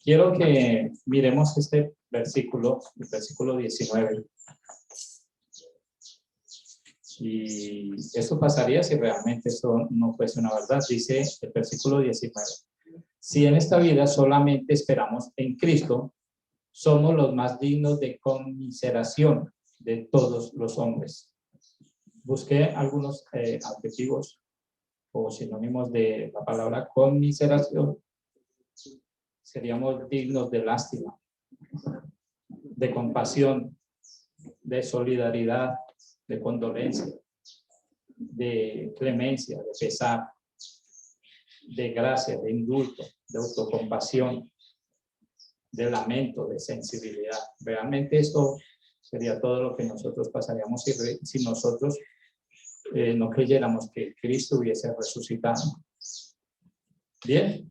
Quiero que miremos este versículo, el versículo 19. Y esto pasaría si realmente esto no fuese una verdad. Dice el versículo 19. Si en esta vida solamente esperamos en Cristo, somos los más dignos de conmiseración de todos los hombres. Busqué algunos adjetivos o sinónimos de la palabra conmiseración. Seríamos dignos de lástima, de compasión, de solidaridad, de condolencia, de clemencia, de pesar, de gracia, de indulto, de autocompasión, de lamento, de sensibilidad. Realmente esto sería todo lo que nosotros pasaríamos si nosotros no creyéramos que Cristo hubiese resucitado. Bien.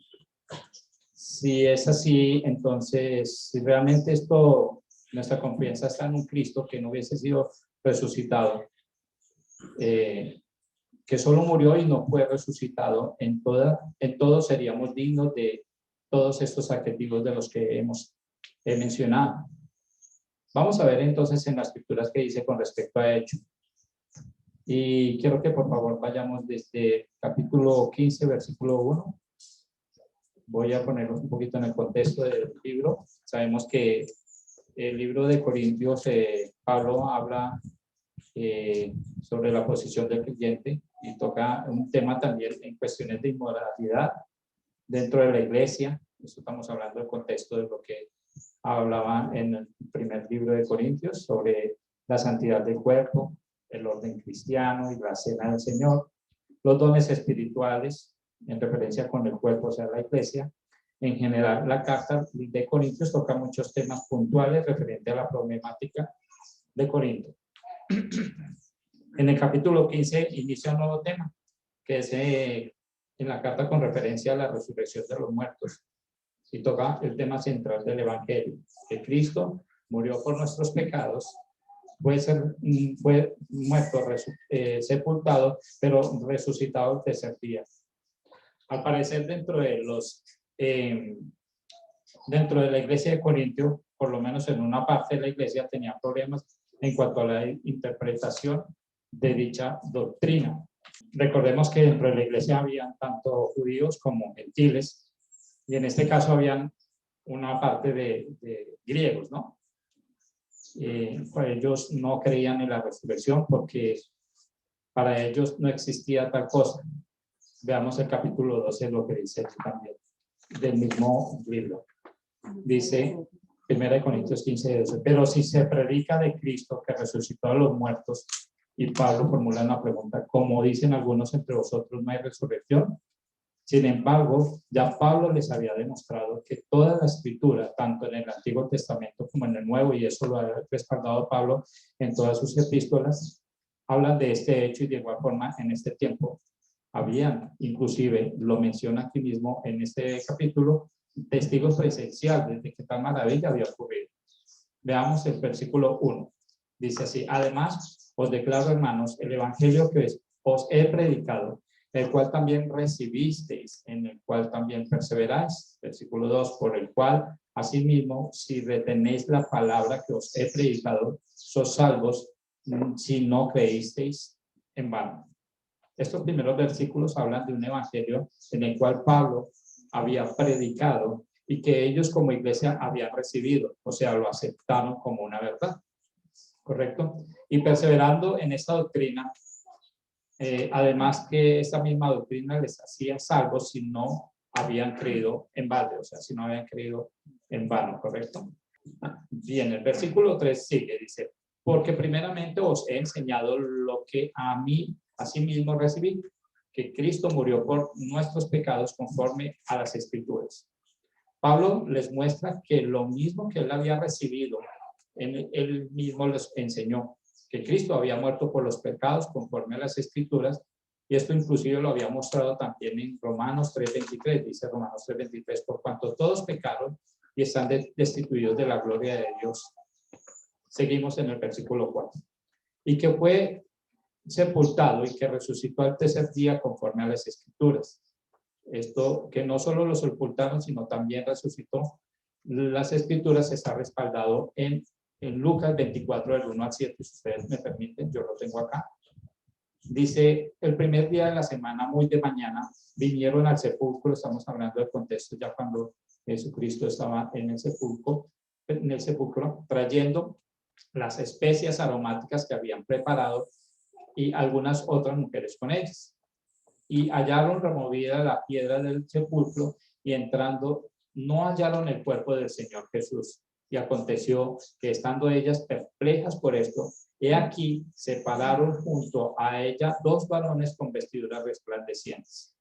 Si es así, entonces, si realmente nuestra confianza está en un Cristo que no hubiese sido resucitado, que solo murió y no fue resucitado, en todo seríamos dignos de todos estos adjetivos de los que he mencionado. Vamos a ver entonces en las escrituras que dice con respecto a hecho. Y quiero que por favor vayamos desde capítulo 15, versículo 1. Voy a ponernos un poquito en el contexto del libro. Sabemos que el libro de Corintios, Pablo habla sobre la posición del creyente y toca un tema también en cuestiones de inmoralidad dentro de la iglesia. Eso estamos hablando del contexto de lo que hablaba en el primer libro de Corintios sobre la santidad del cuerpo, el orden cristiano y la cena del Señor, los dones espirituales en referencia con el cuerpo, o sea, la iglesia. En general, la carta de Corintios toca muchos temas puntuales referentes a la problemática de Corinto. En el capítulo 15 inicia un nuevo tema, que es en la carta con referencia a la resurrección de los muertos. Y toca el tema central del Evangelio, que Cristo murió por nuestros pecados, fue muerto, sepultado, pero resucitado el tercer día. Al parecer dentro de la iglesia de Corintio, por lo menos en una parte de la iglesia, tenía problemas en cuanto a la interpretación de dicha doctrina. Recordemos que dentro de la iglesia habían tanto judíos como gentiles, y en este caso habían una parte de griegos, ¿no? Pues ellos no creían en la resurrección porque para ellos no existía tal cosa. Veamos el capítulo 12, lo que dice aquí también, del mismo libro. Dice, 1 Corintios 15, 12, pero si se predica de Cristo que resucitó a los muertos, y Pablo formula una pregunta, como dicen algunos entre vosotros, no hay resurrección. Sin embargo, ya Pablo les había demostrado que toda la escritura, tanto en el Antiguo Testamento como en el Nuevo, y eso lo ha respaldado Pablo en todas sus epístolas, hablan de este hecho y de igual forma en este tiempo habían, inclusive lo menciona aquí mismo en este capítulo, testigos presenciales de que tal maravilla había ocurrido. Veamos el versículo 1. Dice así, además os declaro, hermanos, el evangelio que os he predicado, el cual también recibisteis, en el cual también perseveráis. Versículo 2, por el cual, asimismo, si retenéis la palabra que os he predicado, sois salvos, si no creísteis en vano. Estos primeros versículos hablan de un evangelio en el cual Pablo había predicado y que ellos como iglesia habían recibido, o sea, lo aceptaron como una verdad. ¿Correcto? Y perseverando en esta doctrina, además que esta misma doctrina les hacía salvos si no habían creído en balde, o sea, si no habían creído en vano, ¿correcto? Bien, el versículo 3 sigue, dice, porque primeramente os he enseñado lo que a mí asimismo recibí, que Cristo murió por nuestros pecados conforme a las Escrituras. Pablo les muestra que lo mismo que él había recibido, él mismo les enseñó, que Cristo había muerto por los pecados conforme a las Escrituras, y esto inclusive lo había mostrado también en Romanos 3:23, dice Romanos 3:23, por cuanto todos pecaron y están destituidos de la gloria de Dios. Seguimos en el versículo 4. Y que fue sepultado y que resucitó al tercer día conforme a las Escrituras. Esto que no solo lo sepultaron, sino también resucitó. las escrituras está respaldado en Lucas 24, del 1 al 7, si ustedes me permiten, yo lo tengo acá. Dice, el primer día de la semana, muy de mañana, vinieron al sepulcro, estamos hablando del contexto ya cuando Jesucristo estaba en el sepulcro, trayendo las especias aromáticas que habían preparado y algunas otras mujeres con ellas. Y hallaron removida la piedra del sepulcro y entrando, no hallaron el cuerpo del Señor Jesús. Y aconteció que estando ellas perplejas por esto, he aquí se pararon junto a ella dos varones con vestiduras resplandecientes.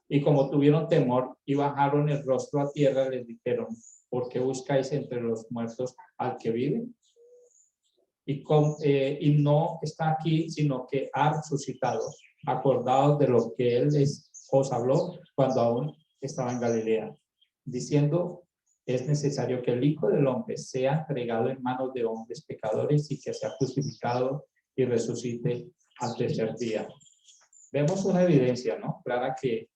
Y como tuvieron temor y bajaron el rostro a tierra, les dijeron, ¿por qué buscáis entre los muertos al que vive? Y no está aquí, sino que ha resucitado. Acordados de lo que él os habló cuando aún estaba en Galilea, diciendo, es necesario que el Hijo del Hombre sea entregado en manos de hombres pecadores y que sea crucificado y resucite al tercer día. Vemos una evidencia, ¿no? Clara que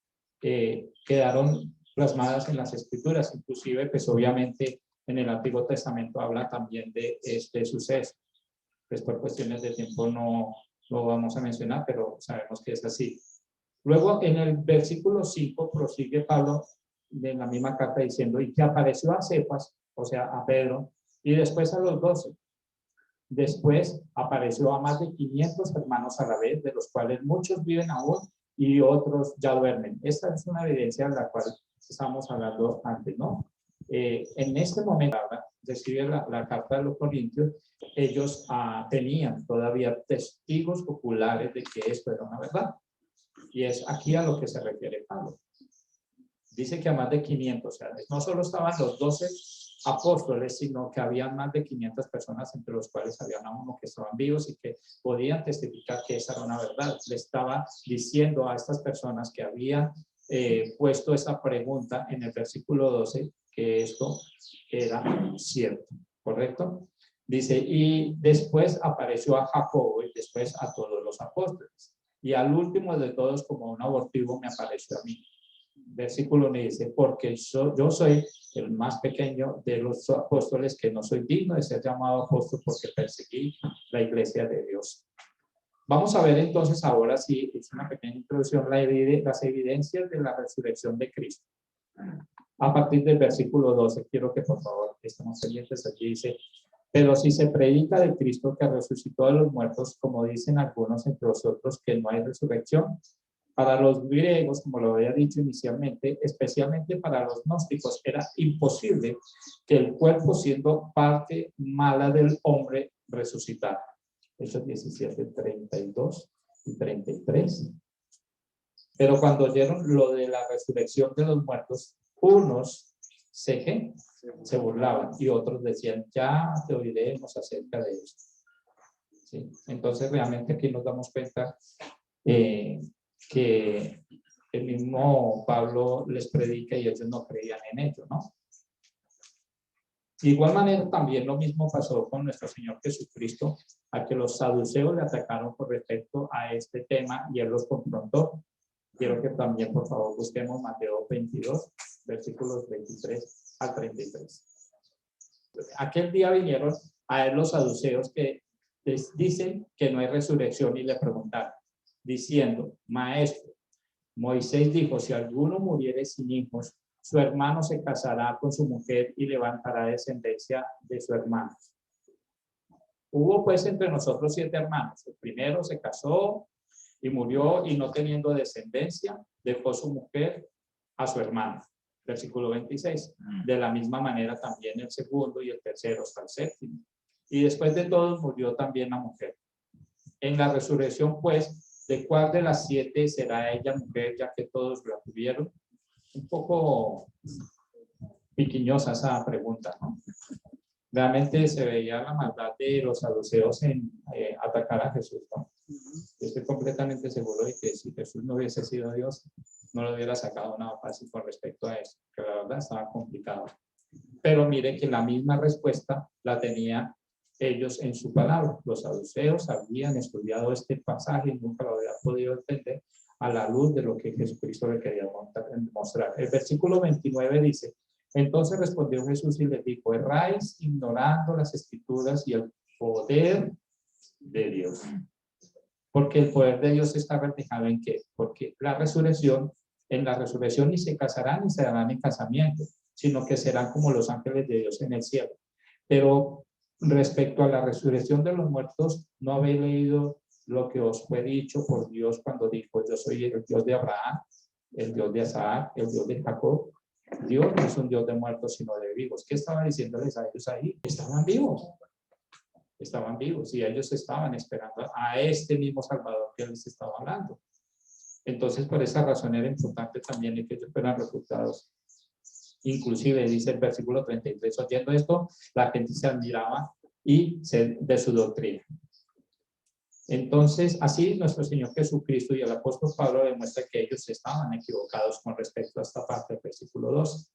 quedaron plasmadas en las Escrituras, inclusive, pues obviamente en el Antiguo Testamento habla también de este suceso. Pues por cuestiones de tiempo no lo vamos a mencionar, pero sabemos que es así. Luego en el versículo 5 prosigue Pablo de la misma carta diciendo, y que apareció a Cefas, o sea, a Pedro, y después a los 12. Después apareció a más de 500 hermanos a la vez, de los cuales muchos viven aún y otros ya duermen. Esta es una evidencia de la cual estamos hablando antes, ¿no? En este momento, recibe la carta de los Corintios, ellos tenían todavía testigos oculares de que esto era una verdad. Y es aquí a lo que se refiere Pablo. Dice que a más de 500, o sea, no solo estaban los 12 apóstoles, sino que había más de 500 personas, entre los cuales había uno que estaban vivos y que podían testificar que esa era una verdad. Le estaba diciendo a estas personas que habían puesto esa pregunta en el versículo 12, que esto era cierto, ¿correcto? Dice, y después apareció a Jacobo y después a todos los apóstoles. Y al último de todos, como un abortivo, me apareció a mí. Versículo me dice, porque yo soy el más pequeño de los apóstoles, que no soy digno de ser llamado apóstol porque perseguí la iglesia de Dios. Vamos a ver entonces ahora, sí, es una pequeña introducción, las evidencias de la resurrección de Cristo. A partir del versículo 12, quiero que por favor estemos pendientes. Aquí dice, pero si se predica de Cristo que resucitó de los muertos, como dicen algunos entre vosotros que no hay resurrección, para los griegos, como lo había dicho inicialmente, especialmente para los gnósticos, era imposible que el cuerpo, siendo parte mala del hombre, resucitara. Hechos 17, 32 y 33. Pero cuando oyeron lo de la resurrección de los muertos, unos se burlaban y otros decían, ya te oiremos acerca de esto. ¿Sí? Entonces realmente aquí nos damos cuenta que el mismo Pablo les predica y ellos no creían en ello, ¿no? De igual manera, también lo mismo pasó con nuestro Señor Jesucristo, a que los saduceos le atacaron con respecto a este tema y él los confrontó. Quiero que también, por favor, busquemos Mateo 22, versículos 23 al 33. Aquel día vinieron a él los saduceos que les dicen que no hay resurrección y le preguntaron, diciendo, maestro, Moisés dijo, si alguno muriere sin hijos, su hermano se casará con su mujer y levantará descendencia de su hermano. Hubo pues entre nosotros 7 hermanos. El primero se casó y murió y no teniendo descendencia, dejó su mujer a su hermano. Versículo 26. De la misma manera también el segundo y el tercero hasta el séptimo. Y después de todos murió también la mujer. En la resurrección, pues, ¿de cuál de las 7 será ella mujer, ya que todos la tuvieron? Un poco piquiñosa esa pregunta, ¿no? Realmente se veía la maldad de los saduceos en atacar a Jesús, ¿no? Yo estoy completamente seguro de que si Jesús no hubiese sido Dios, no lo hubiera sacado nada fácil con respecto a eso, que la verdad estaba complicado. Pero mire que la misma respuesta la tenía ellos en su palabra. Los saduceos habían estudiado este pasaje y nunca lo habían podido entender a la luz de lo que Jesucristo le quería mostrar. El versículo 29 dice, Entonces respondió Jesús y les dijo, erráis ignorando las escrituras y el poder de Dios. Porque el poder de Dios está reflejado en qué? Porque en la resurrección ni se casarán ni se darán en casamiento, sino que serán como los ángeles de Dios en el cielo. Pero respecto a la resurrección de los muertos, no habéis leído lo que os fue dicho por Dios cuando dijo, yo soy el Dios de Abraham, el Dios de Isaac, el Dios de Jacob. Dios no es un Dios de muertos, sino de vivos. ¿Qué estaba diciéndoles a ellos ahí? Estaban vivos. Estaban vivos y ellos estaban esperando a este mismo Salvador que les estaba hablando. Entonces, por esa razón era importante también que ellos fueran refutados. Inclusive, dice el versículo 33, oyendo esto, la gente se admiraba de su doctrina. Entonces, así nuestro Señor Jesucristo y el apóstol Pablo demuestra que ellos estaban equivocados con respecto a esta parte del versículo 2.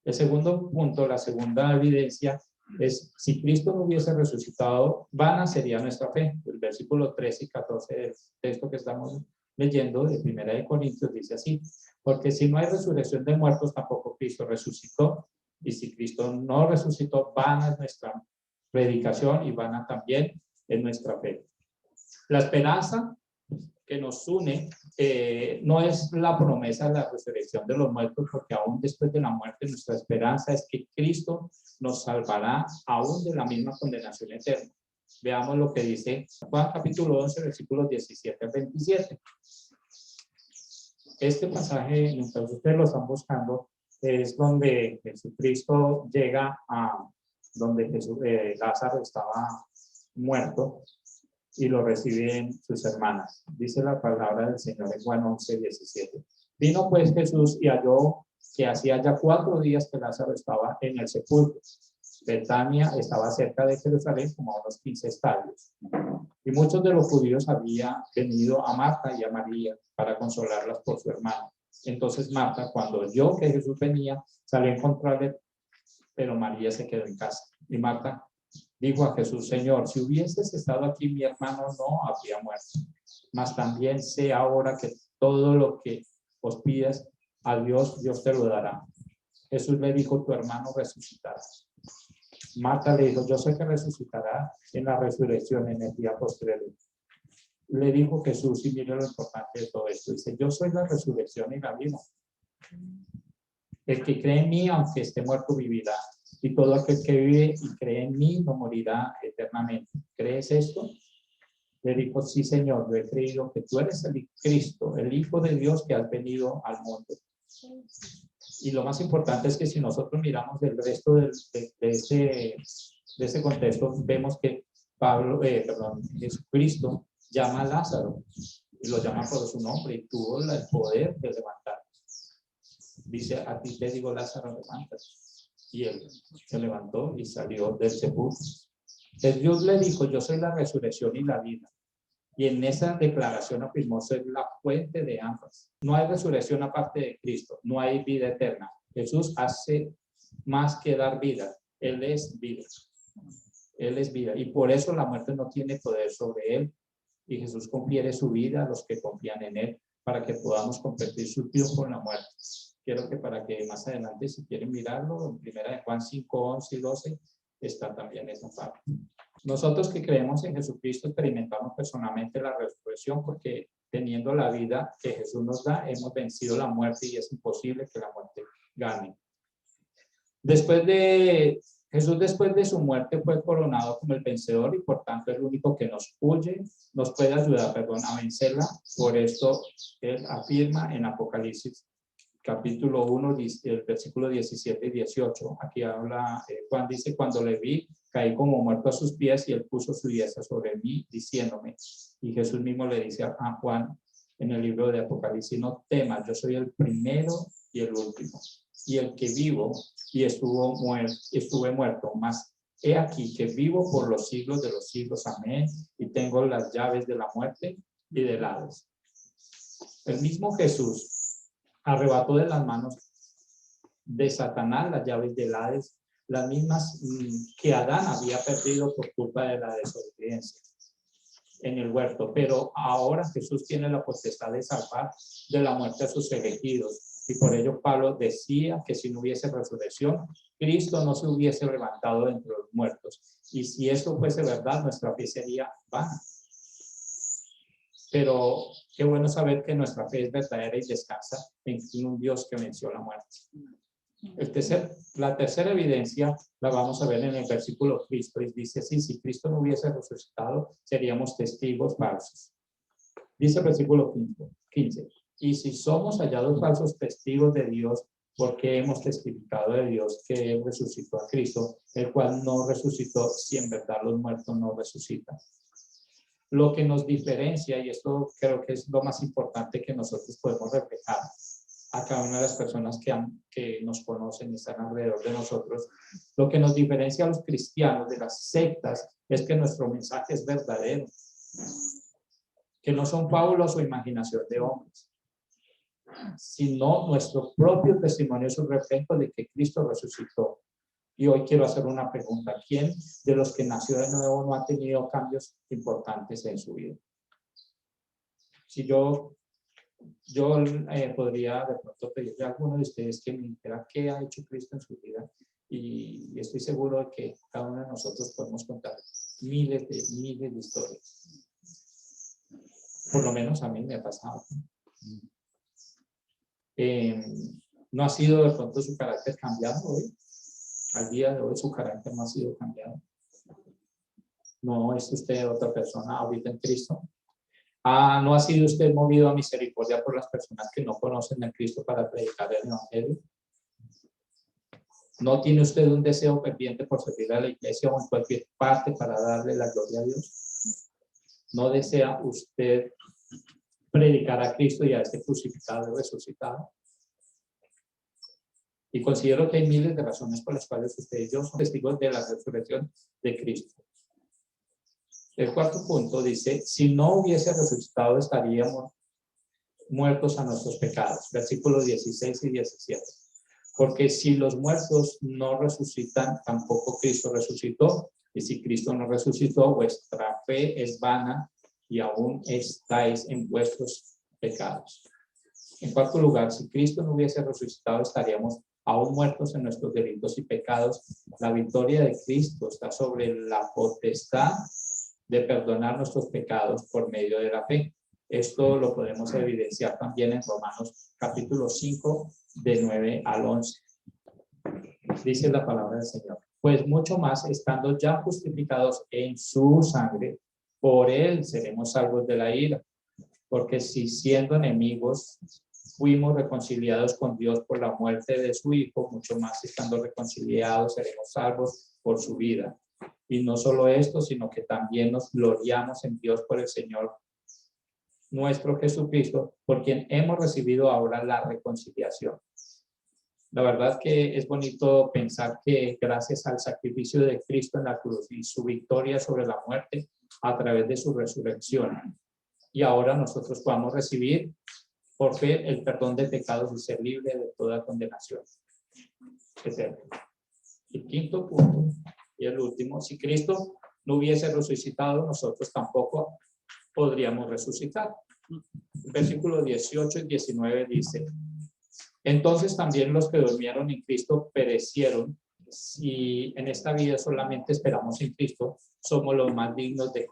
El segundo punto, la segunda evidencia, es si Cristo no hubiese resucitado, vana sería nuestra fe. El versículo 13 y 14 del texto que estamos leyendo de 1 Corintios dice así, porque si no hay resurrección de muertos, tampoco Cristo resucitó, y si Cristo no resucitó, vana es nuestra predicación y vana también es nuestra fe. La esperanza que nos une no es la promesa de la resurrección de los muertos, porque aún después de la muerte nuestra esperanza es que Cristo nos salvará aún de la misma condenación eterna. Veamos lo que dice Juan capítulo 11, versículos 17 al 27. Este pasaje, mientras ustedes lo están buscando, es donde Jesucristo llega a donde Lázaro estaba muerto y lo reciben sus hermanas. Dice la palabra del Señor en Juan 11, 17. Vino pues Jesús y halló que hacía ya 4 días que Lázaro estaba en el sepulcro. Betania estaba cerca de Jerusalén, como a unos 15 estadios. Y muchos de los judíos habían venido a Marta y a María para consolarlas por su hermano. Entonces Marta, cuando oyó que Jesús venía, salió a encontrarle, pero María se quedó en casa. Y Marta dijo a Jesús, Señor, si hubieses estado aquí, mi hermano no habría muerto. Mas también sé ahora que todo lo que os pidas a Dios, Dios te lo dará. Jesús le dijo, tu hermano resucitará. Marta le dijo, yo sé que resucitará en la resurrección en el día postrero. Le dijo Jesús, y mire lo importante de todo esto, dice, yo soy la resurrección y la vida. El que cree en mí, aunque esté muerto, vivirá. Y todo aquel que vive y cree en mí no morirá eternamente. ¿Crees esto? Le dijo, sí, Señor, yo he creído que tú eres el Cristo, el Hijo de Dios que has venido al mundo. Y lo más importante es que si nosotros miramos el resto de ese contexto, vemos que Jesucristo llama a Lázaro y lo llama por su nombre y tuvo el poder de levantar. Dice, a ti te digo, Lázaro, levántate. Y él se levantó y salió del sepulcro. Dios le dijo, yo soy la resurrección y la vida. Y en esa declaración afirmó ser la fuente de ambas. No hay resurrección aparte de Cristo, no hay vida eterna. Jesús hace más que dar vida, Él es vida. Él es vida y por eso la muerte no tiene poder sobre Él. Y Jesús confiere su vida a los que confían en Él para que podamos compartir su triunfo con la muerte. Quiero que para que más adelante, si quieren mirarlo, en primera de Juan 5, 11 y 12, está también esa parte. Nosotros que creemos en Jesucristo experimentamos personalmente la resurrección porque teniendo la vida que Jesús nos da, hemos vencido la muerte y es imposible que la muerte gane. Jesús después de su muerte fue coronado como el vencedor y por tanto el único que nos puede ayudar, a vencerla. Por esto él afirma en Apocalipsis capítulo 1, el versículo 17 y 18. Aquí habla, Juan dice, cuando le vi, caí como muerto a sus pies y él puso su diestra sobre mí, diciéndome, y Jesús mismo le dice a Juan en el libro de Apocalipsis, no temas, yo soy el primero y el último, y el que vivo y estuve muerto, mas he aquí que vivo por los siglos de los siglos, amén, y tengo las llaves de la muerte y del Hades. El mismo Jesús arrebató de las manos de Satanás las llaves del Hades, las mismas que Adán había perdido por culpa de la desobediencia en el huerto, pero ahora Jesús tiene la potestad de salvar de la muerte a sus elegidos Y por ello Pablo decía que si no hubiese resurrección, Cristo no se hubiese levantado de entre los muertos. Y si esto fuese verdad, nuestra fe sería vana. Pero qué bueno saber que nuestra fe es verdadera y descansa en un Dios que venció la muerte. La tercera evidencia la vamos a ver en el versículo 15. Dice así: si Cristo no hubiese resucitado, seríamos testigos falsos. Dice el versículo 15. Y si somos hallados falsos testigos de Dios, porque hemos testificado de Dios que Él resucitó a Cristo, el cual no resucitó, si en verdad los muertos no resucitan. Lo que nos diferencia, y esto creo que es lo más importante que nosotros podemos reflejar a cada una de las personas que nos conocen y están alrededor de nosotros, lo que nos diferencia a los cristianos de las sectas es que nuestro mensaje es verdadero, que no son fábulas o imaginación de hombres, sino nuestro propio testimonio es un reflejo de que Cristo resucitó. Y hoy quiero hacer una pregunta: ¿quién de los que nació de nuevo no ha tenido cambios importantes en su vida? Si yo podría de pronto pedirle a alguno de ustedes que me dijera qué ha hecho Cristo en su vida, y estoy seguro de que cada uno de nosotros podemos contar miles de historias. Por lo menos a mí me ha pasado. ¿No ha sido de pronto su carácter cambiado hoy? Al día de hoy su carácter no ha sido cambiado. ¿No es usted otra persona ahorita en Cristo? ¿No ha sido usted movido a misericordia por las personas que no conocen a Cristo para predicar el Evangelio? ¿No tiene usted un deseo ferviente por servir a la iglesia o en cualquier parte para darle la gloria a Dios? ¿No desea usted predicar a Cristo y a este crucificado y resucitado? Y considero que hay miles de razones por las cuales usted y yo somos testigos de la resurrección de Cristo. El cuarto punto dice: si no hubiese resucitado, estaríamos muertos a nuestros pecados. Versículos 16 y 17. Porque si los muertos no resucitan, tampoco Cristo resucitó. Y si Cristo no resucitó, vuestra fe es vana y aún estáis en vuestros pecados. En cuarto lugar, si Cristo no hubiese resucitado, estaríamos aún muertos en nuestros delitos y pecados. La victoria de Cristo está sobre la potestad de perdonar nuestros pecados por medio de la fe. Esto lo podemos evidenciar también en Romanos capítulo 5, de 9 al 11. Dice la palabra del Señor: pues mucho más, estando ya justificados en su sangre, por él seremos salvos de la ira. Porque si siendo enemigos fuimos reconciliados con Dios por la muerte de su Hijo, mucho más estando reconciliados seremos salvos por su vida. Y no solo esto, sino que también nos gloriamos en Dios por el Señor nuestro Jesucristo, por quien hemos recibido ahora la reconciliación. La verdad que es bonito pensar que gracias al sacrificio de Cristo en la cruz y su victoria sobre la muerte a través de su resurrección, y ahora nosotros podamos recibir por fe el perdón de pecados y ser libre de toda condenación. El quinto punto y el último: si Cristo no hubiese resucitado, nosotros tampoco podríamos resucitar. Versículos 18 y 19 dice: entonces también los que durmieron en Cristo perecieron. Si en esta vida solamente esperamos en Cristo, somos los más dignos de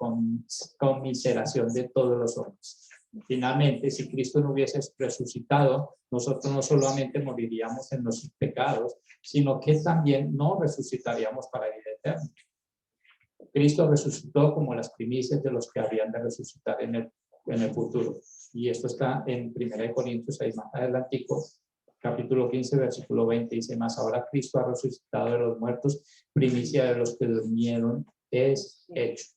conmiseración de todos los hombres. Finalmente, si Cristo no hubiese resucitado, nosotros no solamente moriríamos en nuestros pecados, sino que también no resucitaríamos para vida eterna. Cristo resucitó como las primicias de los que habían de resucitar en el futuro. Y esto está en 1 Corintios 6, más adelantico, capítulo 15, versículo 20, dice: mas ahora Cristo ha resucitado de los muertos, primicia de los que durmieron es hecho.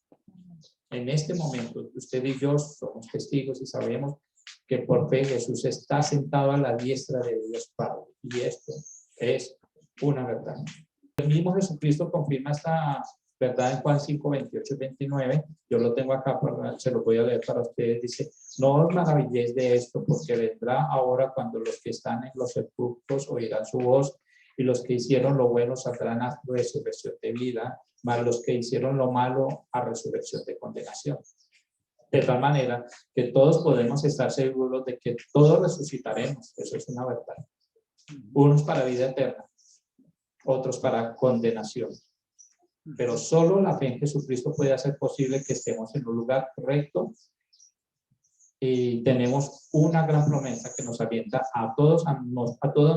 En este momento, usted y yo somos testigos y sabemos que por fe Jesús está sentado a la diestra de Dios Padre. Y esto es una verdad. El mismo Jesucristo confirma esta verdad en Juan 5, 28 y 29. Yo lo tengo acá, se lo voy a leer para ustedes. Dice: no os maravilléis de esto, porque vendrá ahora cuando los que están en los sepulcros oirán su voz, y los que hicieron lo bueno saldrán a resurrección de vida, mas los que hicieron lo malo a resurrección de condenación. De tal manera que todos podemos estar seguros de que todos resucitaremos. Eso es una verdad. Unos para vida eterna, otros para condenación. Pero solo la fe en Jesucristo puede hacer posible que estemos en un lugar recto. Y tenemos una gran promesa que nos avienta a todos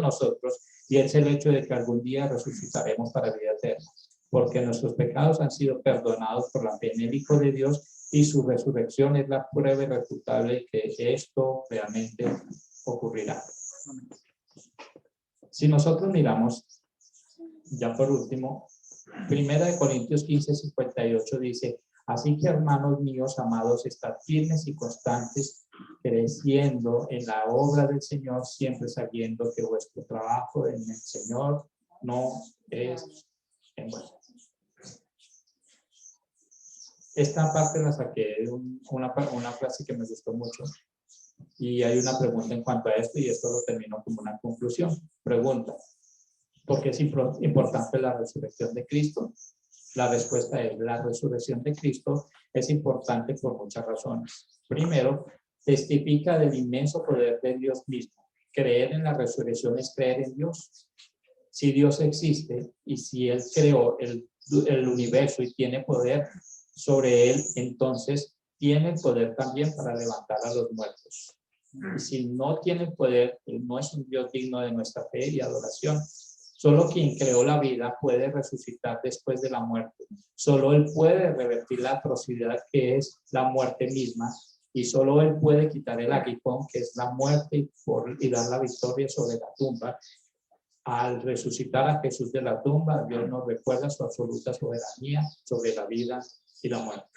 nosotros, y es el hecho de que algún día resucitaremos para vida eterna, porque nuestros pecados han sido perdonados por la fe en el Hijo de Dios, y su resurrección es la prueba irrefutable que esto realmente ocurrirá. Si nosotros miramos, ya por último, 1 Corintios 15:58 dice: así que, hermanos míos amados, estad firmes y constantes, creciendo en la obra del Señor, siempre sabiendo que vuestro trabajo en el Señor no es en vano. Esta parte la saqué de una frase que me gustó mucho, y hay una pregunta en cuanto a esto, y esto lo termino como una conclusión. Pregunta: ¿por qué es importante la resurrección de Cristo? La respuesta es: la resurrección de Cristo es importante por muchas razones. Primero, testifica del inmenso poder de Dios mismo. Creer en la resurrección es creer en Dios. Si Dios existe y si Él creó el universo y tiene poder sobre él, entonces tiene el poder también para levantar a los muertos. Y si no tiene poder, Él no es un Dios digno de nuestra fe y adoración. Solo quien creó la vida puede resucitar después de la muerte. Solo Él puede revertir la atrocidad que es la muerte misma, y solo Él puede quitar el aguijón que es la muerte y dar la victoria sobre la tumba. Al resucitar a Jesús de la tumba, Dios nos recuerda su absoluta soberanía sobre la vida y la muerte.